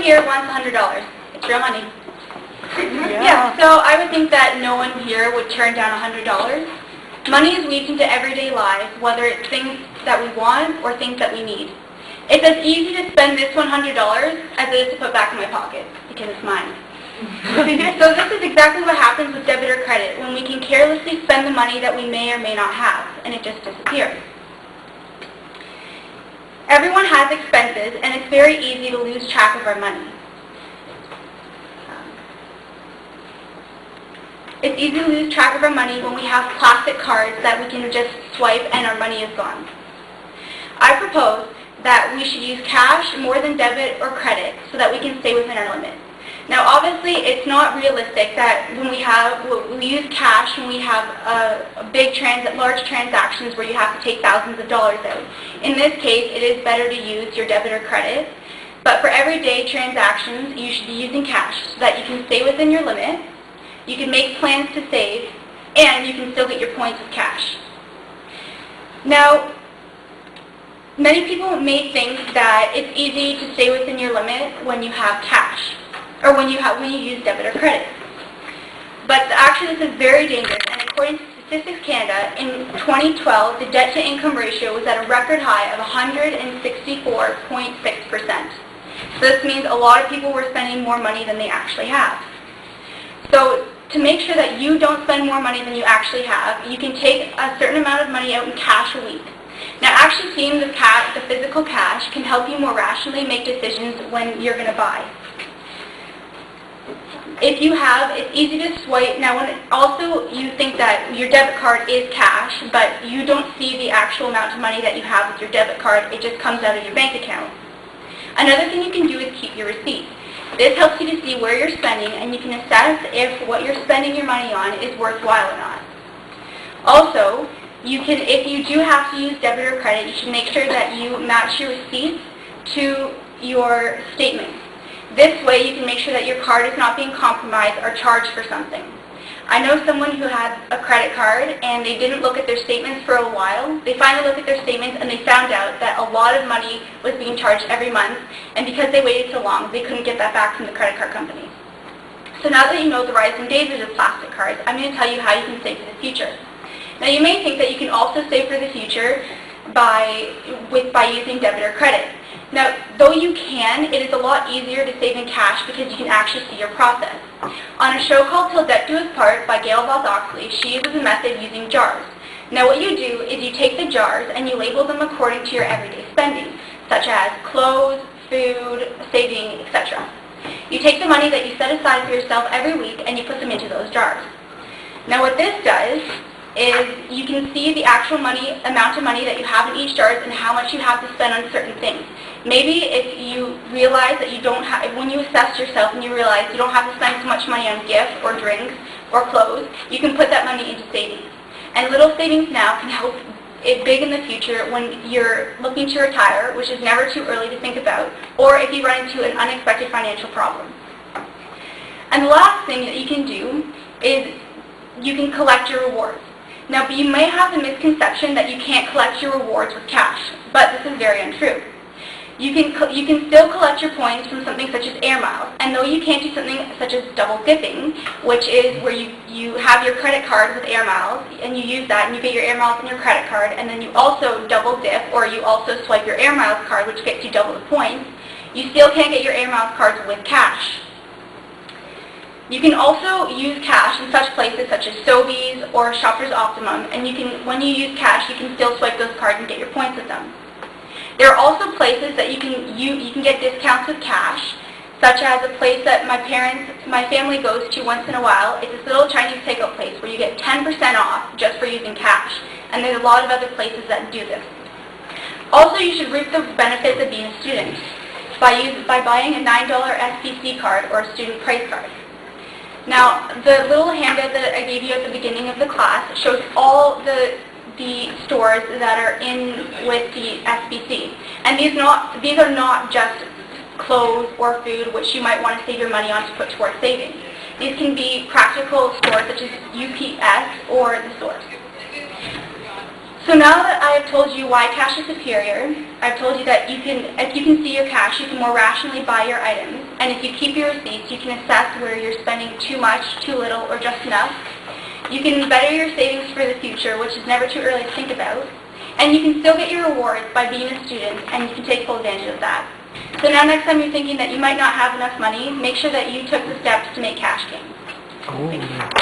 here wants $100? It's real money. Yeah. So I would think that no one here would turn down $100. Money is weaved into everyday life, whether it's things that we want or things that we need. It's as easy to spend this $100 as it is to put back in my pocket, because it's mine. So this is exactly what happens with debit or credit, when we can carelessly spend the money that we may or may not have, and it just disappears. Everyone has expenses, and it's very easy to lose track of our money. It's easy to lose track of our money when we have plastic cards that we can just swipe and our money is gone. I propose that we should use cash more than debit or credit so that we can stay within our limit. Now obviously it's not realistic that when we use cash when we have large transactions where you have to take thousands of dollars out. In this case, it is better to use your debit or credit, but for everyday transactions you should be using cash so that you can stay within your limit, you can make plans to save, and you can still get your points with cash. Now, many people may think that it's easy to stay within your limit when you have cash, or when you use debit or credit. But actually this is very dangerous, and according to Statistics Canada, in 2012, the debt-to-income ratio was at a record high of 164.6%. So this means a lot of people were spending more money than they actually have. So to make sure that you don't spend more money than you actually have, you can take a certain amount of money out in cash a week. Now actually seeing the physical cash can help you more rationally make decisions when you're going to buy. If you have, it's easy to swipe. Now also you think that your debit card is cash, but you don't see the actual amount of money that you have with your debit card, it just comes out of your bank account. Another thing you can do is keep your receipts. This helps you to see where you're spending, and you can assess if what you're spending your money on is worthwhile or not. Also, if you do have to use debit or credit, you should make sure that you match your receipts to your statements. This way you can make sure that your card is not being compromised or charged for something. I know someone who had a credit card and they didn't look at their statements for a while. They finally looked at their statements and they found out that a lot of money was being charged every month, and because they waited so long, they couldn't get that back from the credit card company. So now that you know the rising dangers of plastic cards, I'm going to tell you how you can save for the future. Now you may think that you can also save for the future by using debit or credit. Now, though you can, it is a lot easier to save in cash because you can actually see your process. On a show called Till Death Do Us Part by Gail Oxley, she uses a method using jars. Now what you do is you take the jars and you label them according to your everyday spending, such as clothes, food, saving, etc. You take the money that you set aside for yourself every week and you put them into those jars. Now what this does is you can see the actual amount of money that you have in each jar and how much you have to spend on certain things. Maybe if you realize that when you assess yourself and you realize you don't have to spend so much money on gifts or drinks or clothes, you can put that money into savings. And little savings now can help it big in the future when you're looking to retire, which is never too early to think about, or if you run into an unexpected financial problem. And the last thing that you can do is you can collect your rewards. Now, you may have the misconception that you can't collect your rewards with cash, but this is very untrue. You can still collect your points from something such as air miles, and though you can't do something such as double dipping, which is where you have your credit card with air miles, and you use that, and you get your air miles on your credit card, and then you also double dip, or you also swipe your air miles card, which gets you double the points, you still can't get your air miles cards with cash. You can also use cash in such places such as Sobeys or Shoppers Optimum, and when you use cash, you can still swipe those cards and get your points with them. There are also places that you can get discounts with cash, such as a place that my family goes to once in a while. It's this little Chinese takeout place where you get 10% off just for using cash, and there's a lot of other places that do this. Also, you should reap the benefits of being a student by buying a $9 SPC card or a student price card. Now, the little handout that I gave you at the beginning of the class shows all the stores that are in with the SBC. And these are not just clothes or food, which you might want to save your money on to put towards saving. These can be practical stores such as UPS or the stores. So now that I have told you why cash is superior, I've told you that if you can see your cash, you can more rationally buy your items. And if you keep your receipts, you can assess where you're spending too much, too little, or just enough. You can better your savings for the future, which is never too early to think about. And you can still get your rewards by being a student, and you can take full advantage of that. So now next time you're thinking that you might not have enough money, make sure that you took the steps to make cash gains. Oh.